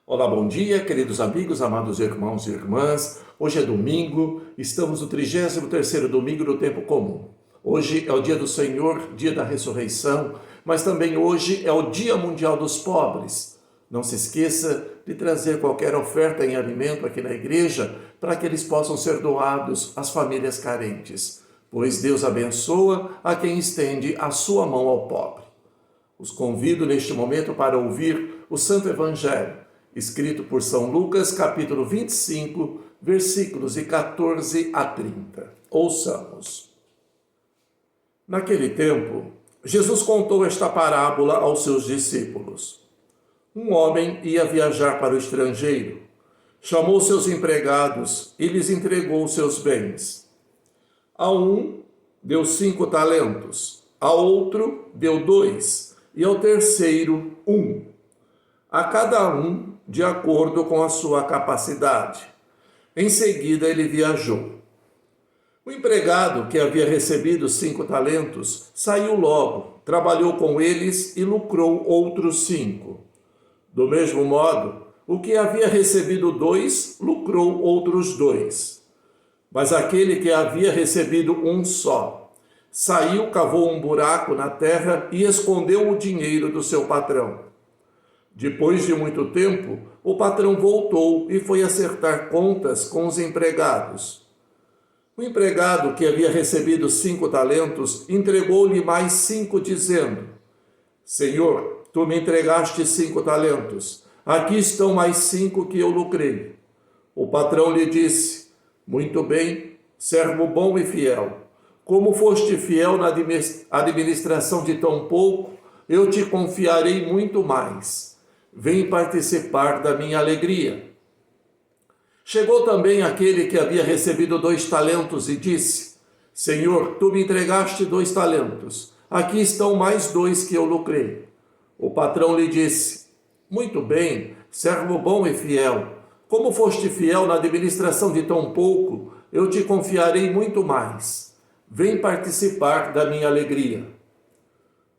Olá, bom dia, queridos amigos, amados irmãos e irmãs. Hoje é domingo, estamos no 33º domingo do tempo comum. Hoje é o dia do Senhor, dia da ressurreição, mas também hoje é o Dia Mundial dos Pobres. Não se esqueça de trazer qualquer oferta em alimento aqui na igreja para que eles possam ser doados às famílias carentes, pois Deus abençoa a quem estende a sua mão ao pobre. Os convido neste momento para ouvir o Santo Evangelho, escrito por São Lucas, capítulo 25, versículos de 14 a 30. Ouçamos. Naquele tempo, Jesus contou esta parábola aos seus discípulos. Um homem ia viajar para o estrangeiro. Chamou seus empregados e lhes entregou seus bens. A um deu 5 talentos, a outro deu 2, e ao terceiro 1. A cada um de acordo com a sua capacidade. Em seguida ele viajou. O empregado que havia recebido 5 talentos saiu logo, trabalhou com eles e lucrou outros 5. Do mesmo modo, o que havia recebido 2 lucrou outros 2. Mas aquele que havia recebido 1 só, saiu, cavou um buraco na terra e escondeu o dinheiro do seu patrão. Depois de muito tempo, o patrão voltou e foi acertar contas com os empregados. O empregado que havia recebido 5 talentos entregou-lhe mais 5, dizendo: Senhor, tu me entregaste 5 talentos, aqui estão mais 5 que eu lucrei. O patrão lhe disse: Muito bem, servo bom e fiel. Como foste fiel na administração de tão pouco, eu te confiarei muito mais. Vem participar da minha alegria. Chegou também aquele que havia recebido 2 talentos e disse: Senhor, tu me entregaste 2 talentos, aqui estão mais 2 que eu lucrei. O patrão lhe disse: Muito bem, servo bom e fiel. Como foste fiel na administração de tão pouco, eu te confiarei muito mais. Vem participar da minha alegria.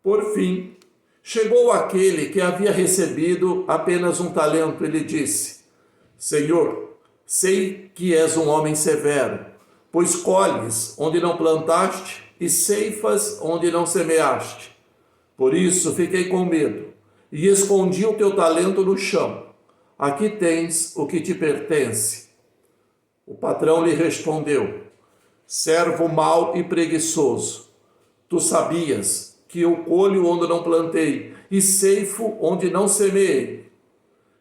Por fim, chegou aquele que havia recebido apenas 1 talento e lhe disse: Senhor, sei que és um homem severo, pois colhes onde não plantaste e ceifas onde não semeaste. Por isso fiquei com medo e escondi o teu talento no chão. Aqui tens o que te pertence. O patrão lhe respondeu: Servo mau e preguiçoso, tu sabias que eu colho onde não plantei e ceifo onde não semeei.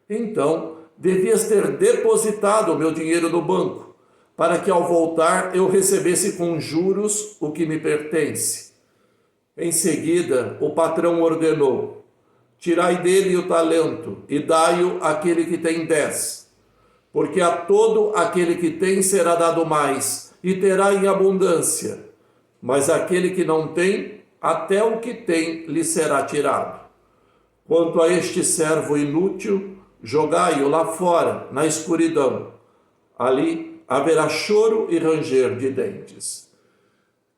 Então, devias ter depositado o meu dinheiro no banco, para que ao voltar eu recebesse com juros o que me pertence. Em seguida, o patrão ordenou: Tirai dele o talento e dai-o àquele que tem 10. Porque a todo aquele que tem será dado mais, e terá em abundância. Mas aquele que não tem, até o que tem lhe será tirado. Quanto a este servo inútil, jogai-o lá fora, na escuridão. Ali haverá choro e ranger de dentes.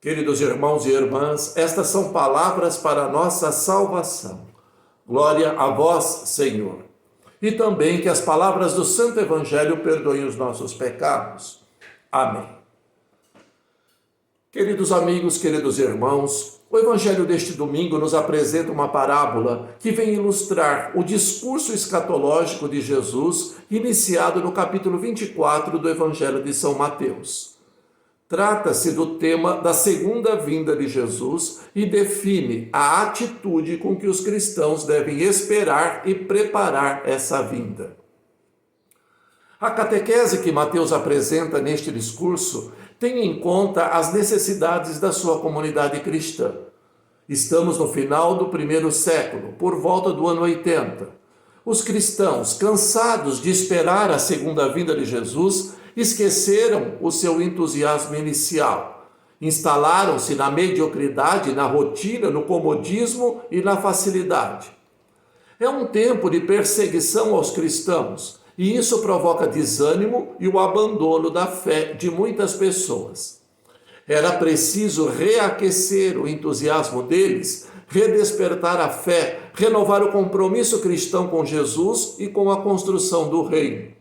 Queridos irmãos e irmãs, estas são palavras para a nossa salvação. Glória a vós, Senhor. E também que as palavras do Santo Evangelho perdoem os nossos pecados. Amém. Queridos amigos, queridos irmãos, o Evangelho deste domingo nos apresenta uma parábola que vem ilustrar o discurso escatológico de Jesus, iniciado no capítulo 24 do Evangelho de São Mateus. Trata-se do tema da segunda vinda de Jesus e define a atitude com que os cristãos devem esperar e preparar essa vinda. A catequese que Mateus apresenta neste discurso tem em conta as necessidades da sua comunidade cristã. Estamos no final do 1º século, por volta do ano 80. Os cristãos, cansados de esperar a segunda vinda de Jesus, esqueceram o seu entusiasmo inicial. Instalaram-se na mediocridade, na rotina, no comodismo e na facilidade. É um tempo de perseguição aos cristãos, e isso provoca desânimo e o abandono da fé de muitas pessoas. Era preciso reaquecer o entusiasmo deles, redespertar a fé, renovar o compromisso cristão com Jesus e com a construção do reino.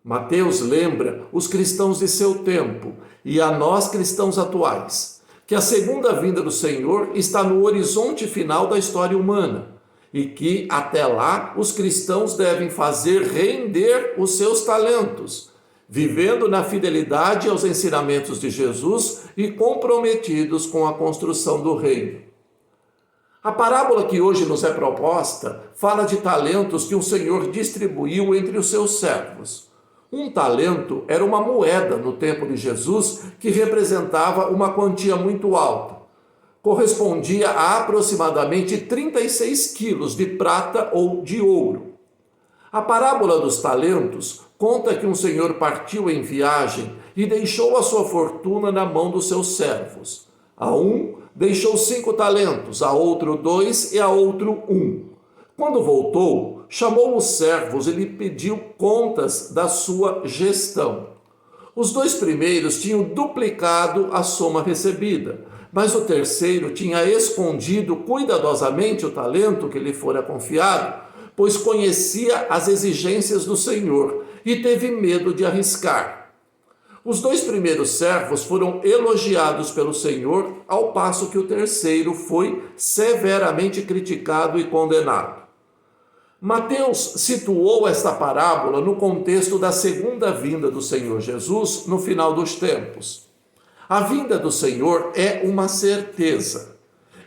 Mateus lembra os cristãos de seu tempo e a nós cristãos atuais, que a segunda vinda do Senhor está no horizonte final da história humana e que, até lá, os cristãos devem fazer render os seus talentos, vivendo na fidelidade aos ensinamentos de Jesus e comprometidos com a construção do reino. A parábola que hoje nos é proposta fala de talentos que o Senhor distribuiu entre os seus servos. Um talento era uma moeda no tempo de Jesus que representava uma quantia muito alta. Correspondia a aproximadamente 36 quilos de prata ou de ouro. A parábola dos talentos conta que um senhor partiu em viagem e deixou a sua fortuna na mão dos seus servos. A um deixou 5 talentos, a outro 2 e a outro 1. Quando voltou, chamou os servos e lhe pediu contas da sua gestão. Os 2 primeiros tinham duplicado a soma recebida, mas o terceiro tinha escondido cuidadosamente o talento que lhe fora confiado, pois conhecia as exigências do Senhor e teve medo de arriscar. Os 2 primeiros servos foram elogiados pelo Senhor, ao passo que o terceiro foi severamente criticado e condenado. Mateus situou esta parábola no contexto da segunda vinda do Senhor Jesus no final dos tempos. A vinda do Senhor é uma certeza,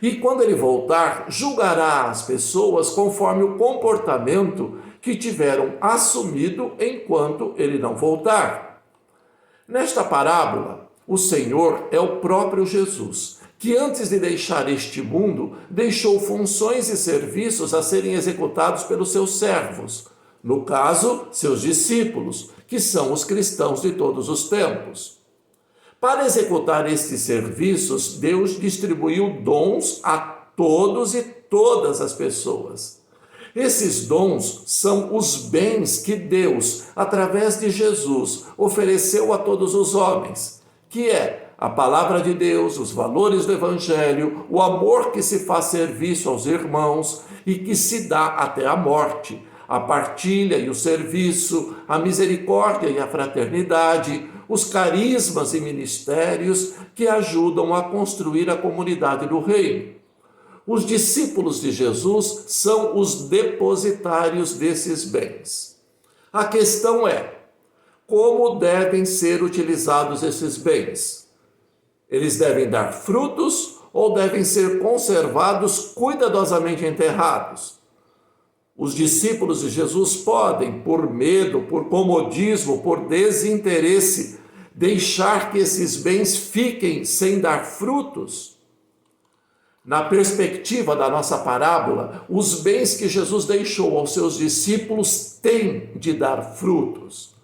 e quando ele voltar, julgará as pessoas conforme o comportamento que tiveram assumido enquanto ele não voltar. Nesta parábola, o Senhor é o próprio Jesus, que antes de deixar este mundo, deixou funções e serviços a serem executados pelos seus servos, no caso, seus discípulos, que são os cristãos de todos os tempos. Para executar estes serviços, Deus distribuiu dons a todos e todas as pessoas. Esses dons são os bens que Deus, através de Jesus, ofereceu a todos os homens, que é a palavra de Deus, os valores do Evangelho, o amor que se faz serviço aos irmãos e que se dá até a morte, a partilha e o serviço, a misericórdia e a fraternidade, os carismas e ministérios que ajudam a construir a comunidade do reino. Os discípulos de Jesus são os depositários desses bens. A questão é: como devem ser utilizados esses bens? Eles devem dar frutos ou devem ser conservados cuidadosamente enterrados? Os discípulos de Jesus podem, por medo, por comodismo, por desinteresse, deixar que esses bens fiquem sem dar frutos? Na perspectiva da nossa parábola, os bens que Jesus deixou aos seus discípulos têm de dar frutos.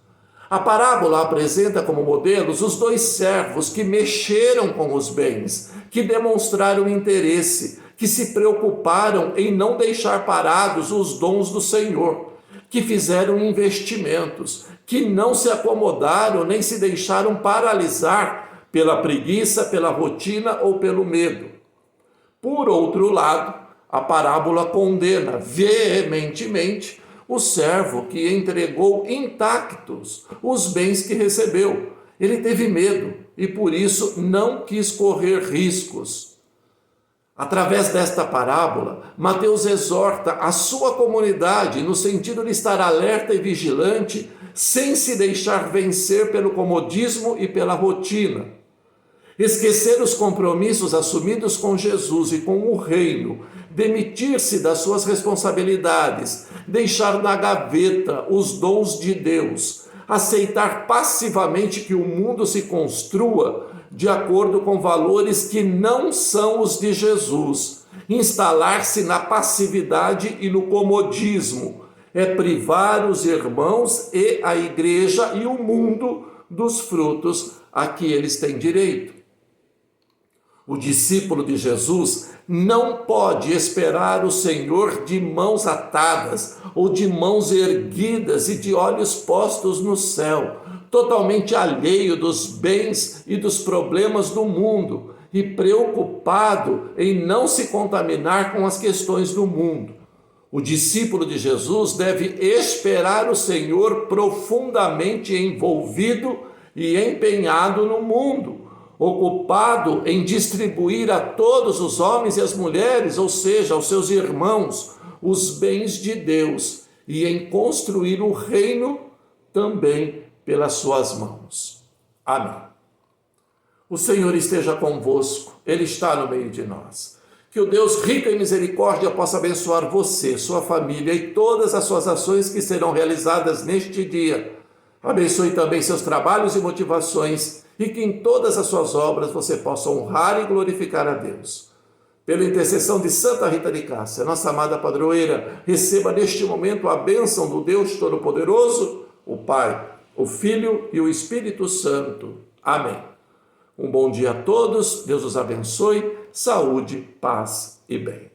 A parábola apresenta como modelos os 2 servos que mexeram com os bens, que demonstraram interesse, que se preocuparam em não deixar parados os dons do Senhor, que fizeram investimentos, que não se acomodaram nem se deixaram paralisar pela preguiça, pela rotina ou pelo medo. Por outro lado, a parábola condena veementemente o servo que entregou intactos os bens que recebeu. Ele teve medo e por isso não quis correr riscos. Através desta parábola, Mateus exorta a sua comunidade no sentido de estar alerta e vigilante, sem se deixar vencer pelo comodismo e pela rotina. Esquecer os compromissos assumidos com Jesus e com o reino, demitir-se das suas responsabilidades, deixar na gaveta os dons de Deus, aceitar passivamente que o mundo se construa de acordo com valores que não são os de Jesus, instalar-se na passividade e no comodismo, é privar os irmãos e a igreja e o mundo dos frutos a que eles têm direito. O discípulo de Jesus não pode esperar o Senhor de mãos atadas ou de mãos erguidas e de olhos postos no céu, totalmente alheio dos bens e dos problemas do mundo e preocupado em não se contaminar com as questões do mundo. O discípulo de Jesus deve esperar o Senhor profundamente envolvido e empenhado no mundo, ocupado em distribuir a todos os homens e as mulheres, ou seja, aos seus irmãos, os bens de Deus e em construir o reino também pelas suas mãos. Amém. O Senhor esteja convosco, Ele está no meio de nós. Que o Deus rico em misericórdia possa abençoar você, sua família e todas as suas ações que serão realizadas neste dia. Abençoe também seus trabalhos e motivações e que em todas as suas obras você possa honrar e glorificar a Deus. Pela intercessão de Santa Rita de Cássia, nossa amada padroeira, receba neste momento a bênção do Deus Todo-Poderoso, o Pai, o Filho e o Espírito Santo. Amém. Um bom dia a todos, Deus os abençoe, saúde, paz e bem.